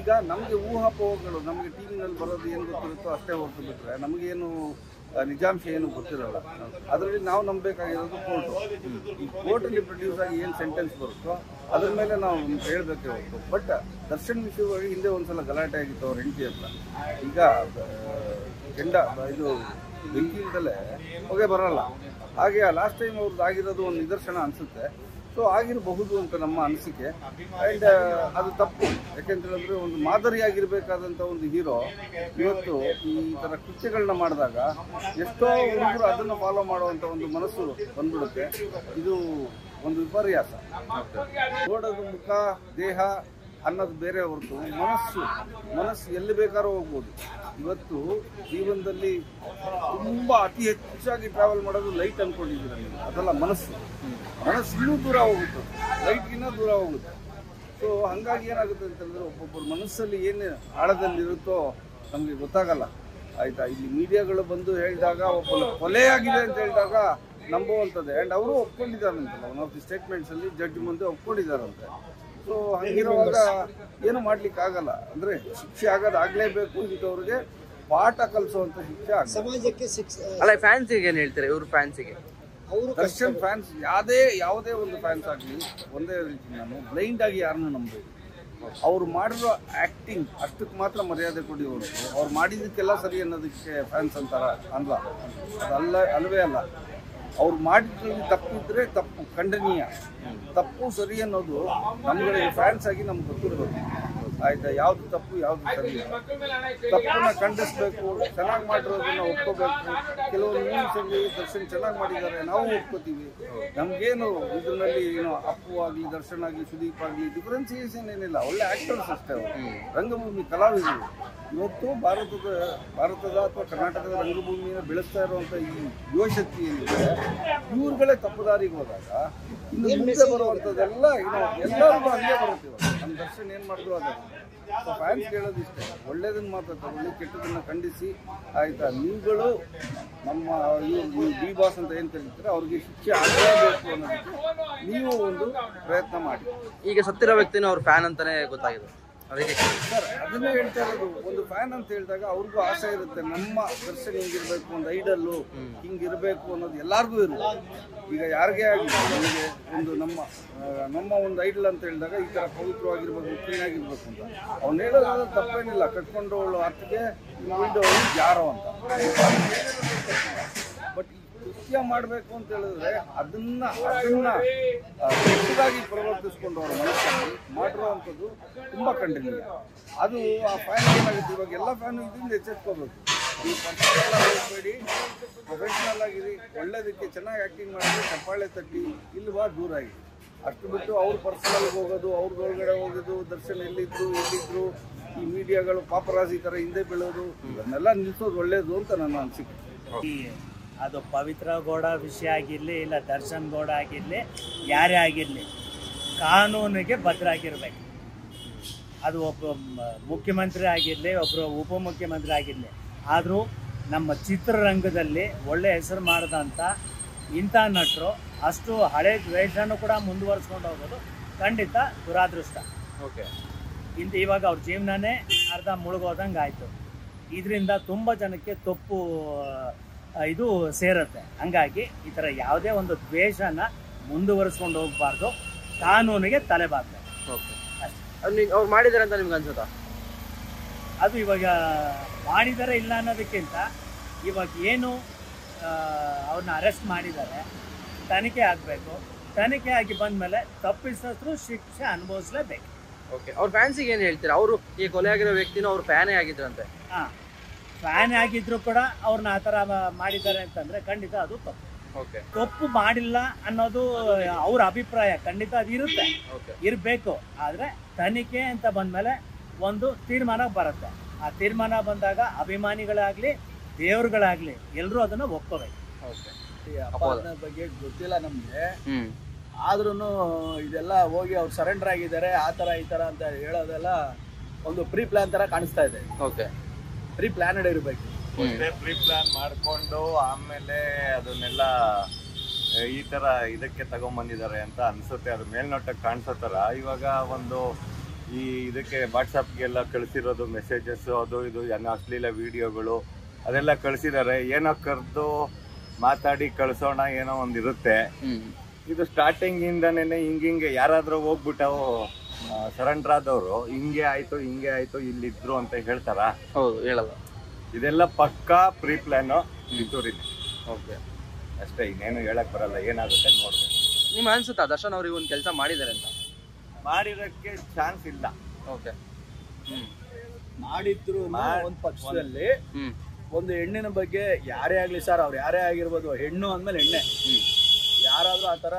ಈಗ ನಮಗೆ ಊಹಾಪೋಹಗಳು, ನಮಗೆ ಟಿ ವಿನಲ್ಲಿ ಬರೋದು ಏನು ಗೊತ್ತಿರುತ್ತೋ ಅಷ್ಟೇ ಹೊರತು ಬಿಟ್ಟರೆ ನಮಗೇನು ನಿಜಾಂಶ ಏನು ಗೊತ್ತಿರಲ್ಲ. ಅದರಲ್ಲಿ ನಾವು ನಂಬಬೇಕಾಗಿರೋದು ಕೋರ್ಟು. ಈ ಕೋರ್ಟಲ್ಲಿ ಪ್ರೊಡ್ಯೂಸ್ ಆಗಿ ಏನು ಸೆಂಟೆನ್ಸ್ ಬರುತ್ತೋ ಅದ್ರ ಮೇಲೆ ನಾವು ಹೇಳಬೇಕೇ ಹೊರತು. ಬಟ್ ದರ್ಶನ್ ವಿಷಯವಾಗಿ ಹಿಂದೆ ಒಂದ್ಸಲ ಗಲಾಟೆ ಆಗಿತ್ತು ಅವ್ರ ಹೆಂಡತಿ ಹತ್ರ. ಈಗ ಇದು ಬೆಂಕಿಯಿಂದಲೇ ಹೊಗೆ ಬರಲ್ಲ. ಹಾಗೆ ಲಾಸ್ಟ್ ಟೈಮ್ ಅವ್ರದ್ದು ಆಗಿರೋದು ಒಂದು ನಿದರ್ಶನ ಅನಿಸುತ್ತೆ. ಸೊ ಆಗಿರಬಹುದು ಅಂತ ನಮ್ಮ ಅನಿಸಿಕೆ. ಆ್ಯಂಡ್ ಅದು ತಪ್ಪು. ಯಾಕೆಂತ ಹೇಳಿದ್ರೆ ಒಂದು ಮಾದರಿಯಾಗಿರ್ಬೇಕಾದಂಥ ಒಂದು ಹೀರೋ ಇವತ್ತು ಈ ಥರ ಕೃತ್ಯಗಳನ್ನ ಮಾಡಿದಾಗ ಎಷ್ಟೋ ಹುಡುಗರು ಅದನ್ನು ಫಾಲೋ ಮಾಡುವಂಥ ಒಂದು ಮನಸ್ಸು ಬಂದ್ಬಿಡುತ್ತೆ. ಇದು ಒಂದು ವಿಪರ್ಯಾಸ. ನೋಡೋದು ಮುಖ ದೇಹ ಅನ್ನೋದು ಬೇರೆ ಹೊರತು ಮನಸ್ಸು ಎಲ್ಲಿ ಬೇಕಾದ್ರೂ ಹೋಗ್ಬೋದು. ಇವತ್ತು ಜೀವನದಲ್ಲಿ ತುಂಬ ಅತಿ ಹೆಚ್ಚಾಗಿ ಟ್ರಾವೆಲ್ ಮಾಡೋದು ಲೈಟ್ ಅಂದ್ಕೊಂಡಿದ್ದೀರ ನೀವು, ಅದಲ್ಲ ಮನಸ್ಸು ಇನ್ನೂ ದೂರ ಹೋಗುತ್ತೆ, ಲೈಟ್ಗಿನ್ನ ದೂರ ಹೋಗುತ್ತೆ. ಸೊ ಹಾಗಾಗಿ ಏನಾಗುತ್ತೆ ಅಂತಂದರೆ ಒಬ್ಬೊಬ್ಬರ ಮನಸ್ಸಲ್ಲಿ ಏನು ಆಳದಲ್ಲಿರುತ್ತೋ ನಮಗೆ ಗೊತ್ತಾಗಲ್ಲ. ಆಯಿತಾ, ಇಲ್ಲಿ ಮೀಡಿಯಾಗಳು ಬಂದು ಹೇಳಿದಾಗ ಒಬ್ಬ ಕೊಲೆ ಆಗಿದೆ ಅಂತ ಹೇಳಿದಾಗ ನಂಬುವಂಥದ್ದೇ. ಆ್ಯಂಡ್ ಅವರು ಒಪ್ಕೊಂಡಿದ್ದಾರಂತಲ್ಲ, ಒನ್ ಆಫ್ ದಿ ಸ್ಟೇಟ್ಮೆಂಟ್ಸಲ್ಲಿ ಜಡ್ಜ್ ಮುಂದೆ ಒಪ್ಕೊಂಡಿದ್ದಾರಂತೆ. ಸೊ ಹಂಗಿರುವಾಗ ಏನು ಮಾಡ್ಲಿಕ್ಕಾಗಲ್ಲ. ಅಂದರೆ ಶಿಕ್ಷೆ ಆಗೋದಾಗಲೇಬೇಕು. ಇಂಥವ್ರಿಗೆ ಪಾಠ ಕಲಿಸುವಂಥ ಶಿಕ್ಷೆ ಆಗ ಸಮಾಜಕ್ಕೆ ಅಲ್ಲ. ಫ್ಯಾನ್ಸಿಗೆ ಏನು ಹೇಳ್ತಾರೆ ಇವರು? ಫ್ಯಾನ್ಸಿಗೆ ದರ್ಶನ್ ಫ್ಯಾನ್ಸ್ ಯಾವುದೇ ಒಂದು ಫ್ಯಾನ್ಸ್ ಆಗಲಿ ಒಂದೇ ರೀತಿ, ನಾನು ಬ್ಲೈಂಡ್ ಆಗಿ ಯಾರನ್ನೂ ನಂಬೋದು. ಅವ್ರು ಮಾಡಿರೋ ಆ್ಯಕ್ಟಿಂಗ್ ಅಷ್ಟಕ್ಕೆ ಮಾತ್ರ ಮರ್ಯಾದೆ ಕೊಡಿ ಹೊರತು ಅವ್ರು ಮಾಡಿದ್ದಕ್ಕೆಲ್ಲ ಸರಿ ಅನ್ನೋದಕ್ಕೆ ಫ್ಯಾನ್ಸ್ ಅಂತಾರ ಅಲ್ಲ. ಅಲ್ವೇ ಅಲ್ಲ. ಅವ್ರು ಮಾಡಿದ್ರಲ್ಲಿ ತಪ್ಪಿದ್ರೆ ತಪ್ಪು ಖಂಡನೀಯ. ತಪ್ಪು ಸರಿ ಅನ್ನೋದು ನಮ್ಗಳಿಗೆ ಫ್ಯಾನ್ಸ್ ಆಗಿ ನಮ್ಗೆ ಗೊತ್ತಿರಬೇಕು. ಆಯ್ತಾ, ಯಾವ್ದು ತಪ್ಪು ಯಾವ್ದು ಸರಿ, ತಪ್ಪನ್ನ ಖಂಡಿಸ್ಬೇಕು. ಚೆನ್ನಾಗಿ ಮಾಡಿರೋದನ್ನ ಒಪ್ಕೋಬೇಕು. ಕೆಲವರು ಮೂವೀಸಲ್ಲಿ ದರ್ಶನ್ ಚೆನ್ನಾಗಿ ಮಾಡಿದ್ದಾರೆ, ನಾವು ಒಪ್ಕೋತೀವಿ. ನಮ್ಗೇನು ಇದರಲ್ಲಿ ಏನೋ ಅಪ್ಪು ಆಗಲಿ ದರ್ಶನ್ ಆಗಲಿ ಸುದೀಪ್ ಆಗಲಿ ಡಿಫ್ರೆನ್ಸಿಯೇಷನ್ ಏನಿಲ್ಲ. ಒಳ್ಳೆ ಆಕ್ಟರ್ಸ್ ಅಷ್ಟೇ ಅವರು, ರಂಗಭೂಮಿ ಕಲಾವಿದರು. ಇವತ್ತು ಭಾರತದ ಅಥವಾ ಕರ್ನಾಟಕದ ರಂಗಭೂಮಿಯನ್ನು ಬೆಳೆಸ್ತಾ ಇರುವಂಥ ಈ ಯುವಶಕ್ತಿ ಏನಿದೆ, ಇವ್ರುಗಳೇ ತಪ್ಪುದಾರಿಗೆ ಹೋದಾಗ ಇನ್ನು ಮುಂದೆ ಬರುವಂಥದ್ದೆಲ್ಲ ಎಲ್ಲರಿಗೂ ಹಂಗೆ ಬರುತ್ತೆ. ನಮ್ಮ ದರ್ಶನ್ ಏನು ಮಾಡಿದ್ರು ಅದನ್ನು ಫ್ಯಾನ್ಸ್ ಹೇಳೋದಿಷ್ಟೇ, ಒಳ್ಳೇದನ್ನು ಮಾತ್ರ ತಗೊಳ್ಳಿ, ಕೆಟ್ಟದನ್ನು ಖಂಡಿಸಿ. ಆಯಿತಾ, ನೀವುಗಳು ನಮ್ಮ ಡಿ ಬಾಸ್ ಅಂತ ಏನು ಕರೀತಾರೆ ಅವ್ರಿಗೆ ಶಿಕ್ಷೆ ಆಗಲೇಬೇಕು ಅನ್ನೋದಕ್ಕೆ ನೀವು ಒಂದು ಪ್ರಯತ್ನ ಮಾಡಿ. ಈಗ ಸತ್ತಿರೋ ವ್ಯಕ್ತಿನ ಅವ್ರ ಫ್ಯಾನ್ ಅಂತಾನೆ ಗೊತ್ತಾಗಿದೆ. ಅದಕ್ಕೆ ಸರ್ ಅದನ್ನೇ ಹೇಳ್ತಾ ಇರೋದು. ಒಂದು ಫ್ಯಾನ್ ಅಂತ ಹೇಳಿದಾಗ ಅವ್ರಿಗೂ ಆಸೆ ಇರುತ್ತೆ, ನಮ್ಮ ದರ್ಶನ್ ಹಿಂಗಿರ್ಬೇಕು, ಒಂದು ಐಡಲ್ಲು ಹಿಂಗಿರಬೇಕು ಅನ್ನೋದು ಎಲ್ಲರಿಗೂ ಇರುತ್ತೆ. ಈಗ ಯಾರಿಗೇ ಆಗಲಿ ನಮಗೆ ಒಂದು ನಮ್ಮ ಒಂದು ಐಡಲ್ ಅಂತ ಹೇಳಿದಾಗ ಈ ಥರ ಪವಿತ್ರವಾಗಿರ್ಬೇಕು, ಕ್ಲೀನಾಗಿರ್ಬೇಕು ಅಂತ ಅವ್ನು ಹೇಳೋದಾದ್ರೆ ತಪ್ಪೇನಿಲ್ಲ. ಕಟ್ಕೊಂಡವಳು ಅತ್ತಿಗೆ ಉಳಿದವಳು ಯಾರೋ ಅಂತ. ಬಟ್ ಕೃತ್ಯ ಮಾಡಬೇಕು ಅಂತ ಹೇಳಿದ್ರೆ ಅದನ್ನ ಕೆಟ್ಟದಾಗಿ ಪ್ರವರ್ತಿಸ್ಕೊಂಡು ಅವ್ರ ಮನಸ್ಸಲ್ಲಿ ಮಾಡಿರುವಂಥದ್ದು ತುಂಬ ಖಂಡನೀಯ. ಅದು ಆ ಫ್ಯಾನ್ ಏನಾಗುತ್ತೆ, ಇವಾಗ ಎಲ್ಲ ಫ್ಯಾನು ಇದರಿಂದ ಎಚ್ಚೆತ್ಕೋಬೇಕು. ಈ ಪರ್ಸನಲ್ ಹೋಗಬೇಡಿ, ಪ್ರೊಫೆಷ್ನಲ್ ಆಗಿರಿ. ಒಳ್ಳೇದಕ್ಕೆ ಚೆನ್ನಾಗಿ ಆ್ಯಕ್ಟಿಂಗ್ ಮಾಡಿದ್ರೆ ಚಪ್ಪಾಳೆ ತಟ್ಟಿ ಇಲ್ವಾ ದೂರ ಆಗಿ. ಅಷ್ಟು ಬಿಟ್ಟು ಅವ್ರು ಪರ್ಸನಲ್ಗೆ ಹೋಗೋದು, ಅವ್ರದೊಳಗಡೆ ಹೋಗೋದು, ದರ್ಶನ್ ಎಲ್ಲಿದ್ರು ಈ ಮೀಡಿಯಾಗಳು ಪಾಪರಾಜಿ ಥರ ಹಿಂದೆ ಬೀಳೋದು, ಇದನ್ನೆಲ್ಲ ನಿಲ್ಲಿಸೋದು ಒಳ್ಳೇದು ಅಂತ ನನ್ನ ಅನಿಸಿಕೆ. ಅದು ಪವಿತ್ರ ಗೌಡ ವಿಷಯ ಆಗಿರಲಿ, ಇಲ್ಲ ದರ್ಶನ್ ಗೌಡ ಆಗಿರಲಿ, ಯಾರೇ ಆಗಿರಲಿ, ಕಾನೂನಿಗೆ ಬದ್ಧರಾಗಿರ್ಬೇಕು. ಅದು ಒಬ್ಬ ಮುಖ್ಯಮಂತ್ರಿ ಆಗಿರಲಿ, ಒಬ್ಬರು ಉಪಮುಖ್ಯಮಂತ್ರಿ ಆಗಿರಲಿ. ಆದರೂ ನಮ್ಮ ಚಿತ್ರರಂಗದಲ್ಲಿ ಒಳ್ಳೆ ಹೆಸರು ಮಾಡಿದಂಥ ಇಂಥ ನಟರು ಅಷ್ಟು ಹಳೆ ದ್ವೇಷನೂ ಕೂಡ ಮುಂದುವರಿಸ್ಕೊಂಡು ಹೋಗೋದು ಖಂಡಿತ ದುರಾದೃಷ್ಟ. ಓಕೆ, ಇವಾಗ ಅವ್ರ ಜೀವನನೇ ಅರ್ಧ ಮುಳುಗೋದಂಗೆ ಆಯಿತು. ಇದರಿಂದ ತುಂಬ ಜನಕ್ಕೆ ತಪ್ಪು ಇದು ಸೇರುತ್ತೆ. ಹಂಗಾಗಿ ಈ ಥರ ಯಾವುದೇ ಒಂದು ದ್ವೇಷನ ಮುಂದುವರಿಸ್ಕೊಂಡು ಹೋಗಬಾರ್ದು, ಕಾನೂನಿಗೆ ತಲೆಬಾರ್ದು. ಓಕೆ, ಅಷ್ಟೇ. ಅವ್ರು ಮಾಡಿದ್ದಾರೆ ಅಂತ ನಿಮ್ಗೆ ಅನ್ಸುತ್ತಾ? ಅದು ಇವಾಗ ಮಾಡಿದ್ದಾರೆ ಇಲ್ಲ ಅನ್ನೋದಕ್ಕಿಂತ ಇವಾಗ ಏನು ಅವ್ರನ್ನ ಅರೆಸ್ಟ್ ಮಾಡಿದ್ದಾರೆ, ತನಿಖೆ ಆಗಬೇಕು. ತನಿಖೆ ಆಗಿ ಬಂದಮೇಲೆ ತಪ್ಪಿಸಿದ್ರು ಶಿಕ್ಷೆ ಅನುಭವಿಸಲೇಬೇಕು. ಓಕೆ, ಅವ್ರ ಫ್ಯಾನ್ಸಿಗೆ ಏನು ಹೇಳ್ತೀರಾ? ಅವರು ಈ ಕೊಲೆ ಆಗಿರೋ ವ್ಯಕ್ತಿನೂ ಅವ್ರ ಫ್ಯಾನೇ ಆಗಿದ್ರಂತೆ. ಹಾಂ, ಫ್ಯಾನ್ ಆಗಿದ್ರು ಕೂಡ ಅವ್ರನ್ನ ಆ ಥರ ಮಾಡಿದ್ದಾರೆ ಅಂತಂದರೆ ಖಂಡಿತ ಅದು ತಪ್ಪು. ಓಕೆ, ತಪ್ಪು ಮಾಡಿಲ್ಲ ಅನ್ನೋದು ಅವ್ರ ಅಭಿಪ್ರಾಯ. ಖಂಡಿತ ಅದು ಇರುತ್ತೆ, ಇರಬೇಕು. ಆದರೆ ತನಿಖೆ ಅಂತ ಬಂದಮೇಲೆ ಒಂದು ತೀರ್ಮಾನ ಬರುತ್ತೆ. ಆ ತೀರ್ಮಾನ ಬಂದಾಗ ಅಭಿಮಾನಿಗಳಾಗಲಿ ದೇವ್ರುಗಳಾಗಲಿ ಎಲ್ಲರೂ ಅದನ್ನು ಒಪ್ಕೋಬೇಕು. ಓಕೆ, ಅಪರಾಧದ ಬಗ್ಗೆ ಗೊತ್ತಿಲ್ಲ ನಮಗೆ. ಆದ್ರೂ ಇದೆಲ್ಲ ಹೋಗಿ ಅವ್ರು ಸರೆಂಡರ್ ಆಗಿದ್ದಾರೆ ಆ ಥರ ಈ ಥರ ಅಂತ ಹೇಳೋದೆಲ್ಲ ಒಂದು ಪ್ರೀ ಪ್ಲಾನ್ ಥರ ಕಾಣಿಸ್ತಾ ಇದೆ. ಓಕೆ, ಪ್ರೀ ಪ್ಲಾನೆಡ್ ಇರಬೇಕು. ಪ್ರೀ ಪ್ಲಾನ್ ಮಾಡಿಕೊಂಡು ಆಮೇಲೆ ಅದನ್ನೆಲ್ಲ ಈ ಥರ ಇದಕ್ಕೆ ತಗೊಂಬಂದಿದ್ದಾರೆ ಅಂತ ಅನಿಸುತ್ತೆ. ಅದು ಮೇಲ್ನೋಟಕ್ಕೆ ಕಾಣಿಸೋ ಥರ. ಇವಾಗ ಒಂದು ಇದಕ್ಕೆ ವಾಟ್ಸಪ್ಗೆಲ್ಲ ಕಳಿಸಿರೋದು ಮೆಸೇಜಸ್, ಅದು ಇದು ಅಶ್ಲೀಲ ವಿಡಿಯೋಗಳು, ಅದೆಲ್ಲ ಕಳ್ಸಿದ್ದಾರೆ. ಏನೋ ಕರೆದು ಮಾತಾಡಿ ಕಳ್ಸೋಣ ಏನೋ ಒಂದಿರುತ್ತೆ. ಇದು ಸ್ಟಾರ್ಟಿಂಗ್ ಇಂದನೇ ಹಿಂಗೆ ಯಾರಾದ್ರೂ ಹೋಗ್ಬಿಟ್ಟವು ಸರೆಂಡರ್ ಆದವರು ಹಿಂಗೆ ಆಯ್ತು ಇಲ್ಲಿದ್ರು ಅಂತ ಹೇಳ್ತಾರ? ಹೌದು, ಹೇಳಲ್ಲ. ಇದೆಲ್ಲ ಪಕ್ಕಾ ಪ್ರೀ ಪ್ಲಾನು ಕಿತ್ತೂರಿನ. ಓಕೆ, ಅಷ್ಟೇ, ಇನ್ನೇನು ಹೇಳಕ್ ಬರಲ್ಲ. ಏನಾಗುತ್ತೆ ನೋಡ್ಬೇಕು. ನಿಮ್ಗೆ ಅನ್ಸುತ್ತಾ ದರ್ಶನ್ ಅವ್ರಿಗೆ ಒಂದು ಕೆಲಸ ಮಾಡಿದ್ದಾರೆ ಅಂತ? ಮಾಡಿರೋಕ್ಕೆ ಚಾನ್ಸ್ ಇಲ್ಲ. ಓಕೆ, ಮಾಡಿದ್ರು ಒಂದು ಪಕ್ಷದಲ್ಲಿ ಒಂದು ಹೆಣ್ಣಿನ ಬಗ್ಗೆ ಯಾರೇ ಆಗ್ಲಿ ಸರ್, ಅವ್ರು ಯಾರೇ ಆಗಿರ್ಬೋದು, ಹೆಣ್ಣು ಅಂದ್ಮೇಲೆ ಹೆಣ್ಣೆ. ಯಾರಾದ್ರೂ ಆ ತರ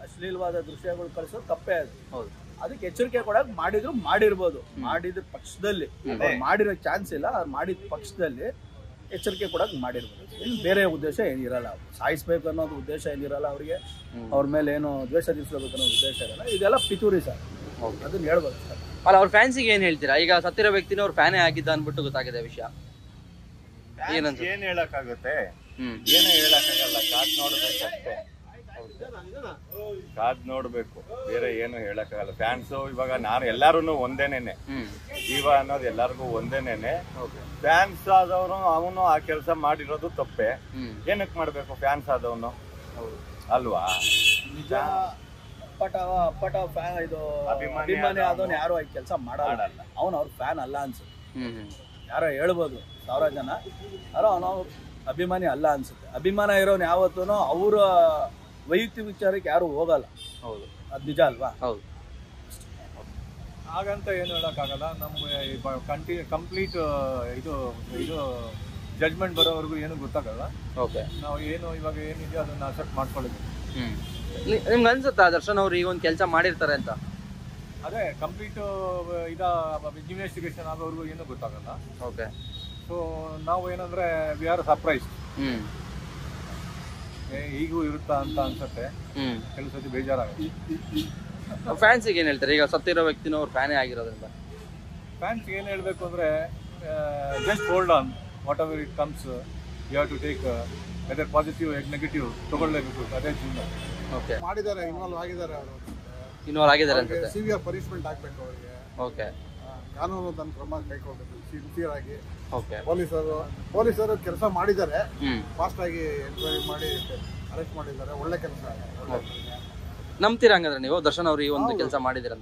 ಅಶ್ಲೀಲವಾದ ದೃಶ್ಯಗಳು ಕಳಿಸೋದು ತಪ್ಪೇ ಅದು. ಹೌದು, ಅದಕ್ಕೆ ಎಚ್ಚರಿಕೆ ಕೊಡಕ್ ಮಾಡಿರ್ಬೋದು. ಮಾಡಿದ ಪಕ್ಷದಲ್ಲಿ ಮಾಡಿರೋ ಚಾನ್ಸ್ ಇಲ್ಲ, ಮಾಡಿದ ಪಕ್ಷದಲ್ಲಿ ಎಚ್ಚರಿಕೆ ಕೊಡಕ್ ಮಾಡಿರ್ಬೋದು. ಇನ್ನು ಬೇರೆ ಉದ್ದೇಶ ಏನಿರಲ್ಲ. ಸಾಯಿಸ್ಬೇಕು ಅನ್ನೋದು ಉದ್ದೇಶ ಏನಿರಲ್ಲ ಅವ್ರಿಗೆ. ಅವ್ರ ಮೇಲೆ ಏನು ದ್ವೇಷ ತೀರಿಸಬೇಕು ಅನ್ನೋ ಉದ್ದೇಶ ಇರಲ್ಲ. ಇದೆಲ್ಲ ಪಿತೂರಿ ಸರ್, ಅದನ್ನ ಹೇಳ್ಬೋದು ಸರ್. ಅಲ್ಲ, ಅವ್ರ ಫ್ಯಾನ್ಸಿಗೆ ಏನ್ ಹೇಳ್ತೀರಾ? ಈಗ ಸತ್ತಿರೋ ವ್ಯಕ್ತಿನ ಅವ್ರ ಫ್ಯಾನೇ ಆಗಿದ್ದ ಅನ್ಬಿಟ್ಟು ಗೊತ್ತಾಗಿದೆ ವಿಷಯ. ಏನ್ ಹೇಳಕ್ಕಾಗುತ್ತೆ? ಏನೂ ಹೇಳಕ್ಕಾಗಲ್ಲ. ಕಾದ್ ನೋಡ್ಬೇಕಷ್ಟೇ. ಕಾದ್ ನೋಡ್ಬೇಕು, ಬೇರೆ ಏನು ಹೇಳಕ್ಕಾಗಲ್ಲ. ಫ್ಯಾನ್ಸು ಇವಾಗ ಎಲ್ಲಾರು ಒಂದೇನೇನೆ. ಜೀವ ಅನ್ನೋದು ಎಲ್ಲಾರ್ಗು ಒಂದೇನೇನೆ. ಫ್ಯಾನ್ಸ್ ಆದವನು ಅವನು ಆ ಕೆಲಸ ಮಾಡಿರೋದು ತಪ್ಪೆ. ಏನಕ್ ಮಾಡ್ಬೇಕು ಫ್ಯಾನ್ಸ್ ಆದವನು, ಅಲ್ವಾ? ನಿಜ ಅಪ್ಪಟ ಫ್ಯಾನ್, ಇದು ಅಭಿಮಾನಿ ಆದವನು ಯಾರು ಈ ಕೆಲಸ ಮಾಡಲ್ಲ. ಅವನು ಅವ್ರ ಫ್ಯಾನ್ ಅಲ್ಲ ಅನ್ಸುತ್ತೆ. ಯಾರೋ ಹೇಳ್ಬೋದು 1000 ಜನ, ಯಾರೋ ಅವನು ಅಭಿಮಾನಿ ಅಲ್ಲ ಅನ್ಸುತ್ತೆ. ಅಭಿಮಾನ ಇರೋನು ಯಾವತ್ತೂ ಅವರ ವೈಯಕ್ತಿಕ ವಿಚಾರಕ್ಕೆ ಯಾರು ಹೋಗಲ್ಲ. ಹೌದು, ಅದು ನಿಜ ಅಲ್ವಾ? ಹೌದು. ಹಾಗಂತ ಏನು ಹೇಳೋಕ್ಕಾಗಲ್ಲ. ನಮ್ಮ ಕಂಪ್ಲೀಟ್ ಇದು ಜಡ್ಜ್ಮೆಂಟ್ ಬರೋವರೆಗೂ ಏನು ಗೊತ್ತಾಗಲ್ಲ. ಓಕೆ, ನಾವು ಏನು ಇವಾಗ ಏನಿದೆಯೋ ಅದನ್ನ ಅಕ್ಸೆಪ್ಟ್ ಮಾಡ್ಕೊಳ್ಳೋದು. ನಿಮ್ಗೆ ಅನ್ಸುತ್ತಾ ದರ್ಶನ್ ಅವ್ರು ಈಗ ಒಂದು ಕೆಲಸ ಮಾಡಿರ್ತಾರೆ ಅಂತ? ಅದೇ ಕಂಪ್ಲೀಟ್ ಇನ್ವೆಸ್ಟಿಗೇಷನ್ ಆಗೋವರೆಗೂ ಏನು ಗೊತ್ತಾಗಲ್ಲ. ಓಕೆ, ಸೊ ನಾವು ಏನಂದ್ರೆ ವಿ ಆರ್ ಸರ್ಪ್ರೈಸ್ಡ್. ಈಗೂ ಇರುತ್ತಾ ಅಂತ ಅನ್ಸುತ್ತೆ. ಕೆಲವು ಸತಿ ಬೇಜಾರಾಗುತ್ತೆ. ಫ್ಯಾನ್ಸಿಗೆ ಏನ್ ಹೇಳ್ತಾರೆ? ಈಗ ಸತ್ತಿರೋ ವ್ಯಕ್ತಿನ ಅವ್ರ ಫ್ಯಾನೇ ಆಗಿರೋದ್ರಿಂದ ಫ್ಯಾನ್ಸ್ ಏನು ಹೇಳಬೇಕು ಅಂದರೆ, just hold on, whatever it comes you have to take whether positive negative ತಗೊಳ್ಳೇಬೇಕು. ಅದೇ ಜೀವನ. ಓಕೆ, ಮಾಡಿದ್ದಾರೆ, ಇನ್ವಾಲ್ವ್ ಆಗಿದ್ದಾರೆ. ಅವರು ಇನ್ವಾಲ್ವ್ ಆಗಿದ್ದಾರೆ ಅನ್ಸುತ್ತೆ. ಸಿವಿಯರ್ ಪನಿಷ್ಮೆಂಟ್ ಆಗಬೇಕು ಅವರಿಗೆ. ಓಕೆ, ಕಾನೂನು ತನ್ನ ಕ್ರಮ ಕೈಗೊಳ್ಬೇಕು ಸಿನ್ಸಿಯರ್ ಆಗಿ. ಓಕೆ, ಪೊಲೀಸರು ಕೆಲಸ ಮಾಡಿದ್ದಾರೆ, ಫಾಸ್ಟ್ ಆಗಿ ಎನ್ಕ್ವೈರಿ ಮಾಡಿ ಅರೆಸ್ಟ್ ಮಾಡಿದ್ದಾರೆ. ಒಳ್ಳೆ ಕೆಲಸ. ನಂಬ್ತೀರಾ ಹಂಗಂದ್ರೆ ನೀವು ದರ್ಶನ್ ಅವ್ರು ಈ ಒಂದು ಕೆಲಸ ಮಾಡಿದ್ದಾರೆ?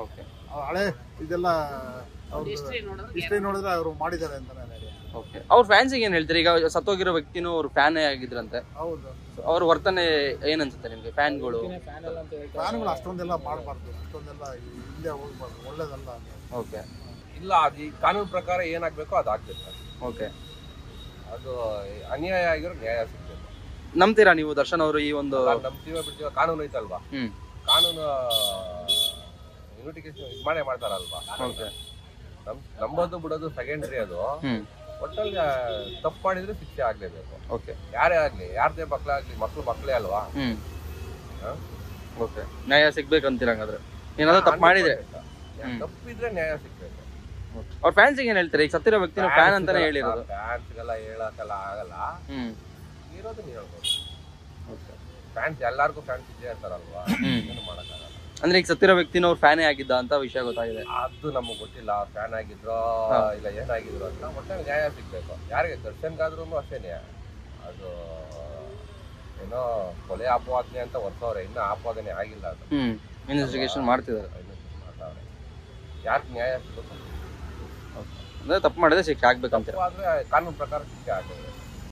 ಓಕೆ, ಹಳೆ ಇದೆಲ್ಲ ಹಿಸ್ಟ್ರಿ ನೋಡಿದ್ರೆ ಅವರು ಮಾಡಿದ್ದಾರೆ ಅಂತಾನೆ. ಓಕೆ, ಅವ್ರ ಫ್ಯಾನ್ಸಿಗೆ ಏನ್ ಹೇಳ್ತೀರಿ? ಈಗ ಸತ್ತೋಗಿರೋ ವ್ಯಕ್ತಿನೂ ಅವ್ರ ಫ್ಯಾನೇ ಆಗಿದ್ರಂತೆ. ಹೌದು, ಅವ್ರ ವರ್ತನೆ ಏನ್ ಅನ್ಸುತ್ತೆ ನಿಮ್ಗೆ? ಫ್ಯಾನ್ಗಳು ಅಷ್ಟೊಂದೆಲ್ಲ ಮಾಡಬಾರ್ದು, ಅಷ್ಟೊಂದೆಲ್ಲ ಹಿಂದೆ ಹೋಗ್ಬಾರ್ದು, ಒಳ್ಳೇದಲ್ಲ. ಓಕೆ, ಇಲ್ಲ, ಅದು ಈ ಕಾನೂನು ಪ್ರಕಾರ ಏನಾಗಬೇಕೋ ಅದು ಆಗ್ಬೇಕು. ಓಕೆ, ಅದು ಅನ್ಯಾಯ ಆಗಿರೋ ನ್ಯಾಯ ಸಿಗ್ಬೇಕು. ನಂಬ್ತೀರಾ ನೀವು ದರ್ಶನ್ ಅವರು ಈ ಒಂದು ನಂಬ್ತೀವ ಬಿಡ್ತೀವ? ಕಾನೂನು ಐತಲ್ವಾ, ಕಾನೂನು ಇನ್ವೆಸ್ಟಿಗೇಷನ್ ಮಾಡೇ ಮಾಡ್ತಾರಲ್ವಾ. ನಂಬೋದು ಬಿಡೋದು ಸೆಕೆಂಡ್ರಿ. ಅದು ಒಟ್ಟಲ್ಲಿ ತಪ್ಪು ಮಾಡಿದ್ರೆ ಶಿಕ್ಷೆ ಆಗ್ಲೇಬೇಕು. ಓಕೆ, ಯಾರೇ ಆಗ್ಲಿ, ಯಾರದೇ ಮಕ್ಕಳಾಗ್ಲಿ, ಮಕ್ಕಳೇ ಅಲ್ವಾ. ಓಕೆ, ನ್ಯಾಯ ಸಿಗ್ಬೇಕಂತೀರ ಹಂಗಾದ್ರೆ? ಏನಾದ್ರು ತಪ್ಪು ಮಾಡಿದ್ರೆ? ತಪ್ಪಿದ್ರೆ ನ್ಯಾಯ ಸಿಗ್ಬೇಕು. ಅವ್ರ ಫ್ಯಾನ್ಸಿಗೆ ಏನ್ ಹೇಳ್ತಾರೆ? ಈಗ ಸತ್ತಿರೋ ವ್ಯಕ್ತಿನ ಫ್ಯಾನ್ ಅಂತಾನೆ ಹೇಳಿರೋದು. ಫ್ಯಾನ್ಸ್ಗೆಲ್ಲ ಹೇಳಕ್ಕೆಲ್ಲ ಆಗಲ್ಲ, ಇರೋದನ್ನ ಹೇಳ್ಬೋದು. ಫ್ಯಾನ್ಸ್ ಎಲ್ಲಾರ್ಗು ಫ್ಯಾನ್ಸ್ ಇದ್ದೇ ಇರ್ತಾರಲ್ವಾ, ಏನು ಮಾಡಕ್ಕಾಗಲ್ಲ. ಅಂದ್ರೆ ಈಗ ಸತ್ತಿರೋ ವ್ಯಕ್ತಿನ ಅವ್ರ ಫ್ಯಾನೇ ಆಗಿದ್ದ ಅಂತ ವಿಷಯ ಗೊತ್ತಾಗಿದೆ. ಅದು ನಮಗ್ ಗೊತ್ತಿಲ್ಲ, ಫ್ಯಾನ್ ಆಗಿದ್ರು ಇಲ್ಲ ಏನಾಗಿದ್ರು ಅಂತ. ಒಟ್ಟೆ ನ್ಯಾಯ ಸಿಗ್ಬೇಕು. ಯಾರಿಗೆ ದರ್ಶನ್ಗಾದ್ರೂ ಅಷ್ಟೇನೆ. ಅದು ಏನೋ ಕೊಲೆ ಆಪಾದನೆ ಅಂತ ಹೊರಸವ್ರೆ, ಇನ್ನೂ ಆಪಾದನೆ ಆಗಿಲ್ಲ. ಅದು ಇನ್ವೆಸ್ಟಿಗೇಷನ್ ಮಾಡ್ತಿದ್ದಾರೆ. ಯಾಕೆ ನ್ಯಾಯ ಸಿಗ್ಬೇಕು? ಅಂದ್ರೆ ತಪ್ಪು ಮಾಡಿದ್ರೆ ಶಿಕ್ಷೆ ಆಗ್ಬೇಕಂತ. ಆದ್ರೆ ಕಾನೂನು ಪ್ರಕಾರ ಶಿಕ್ಷೆ ಆಗ್ತದೆ.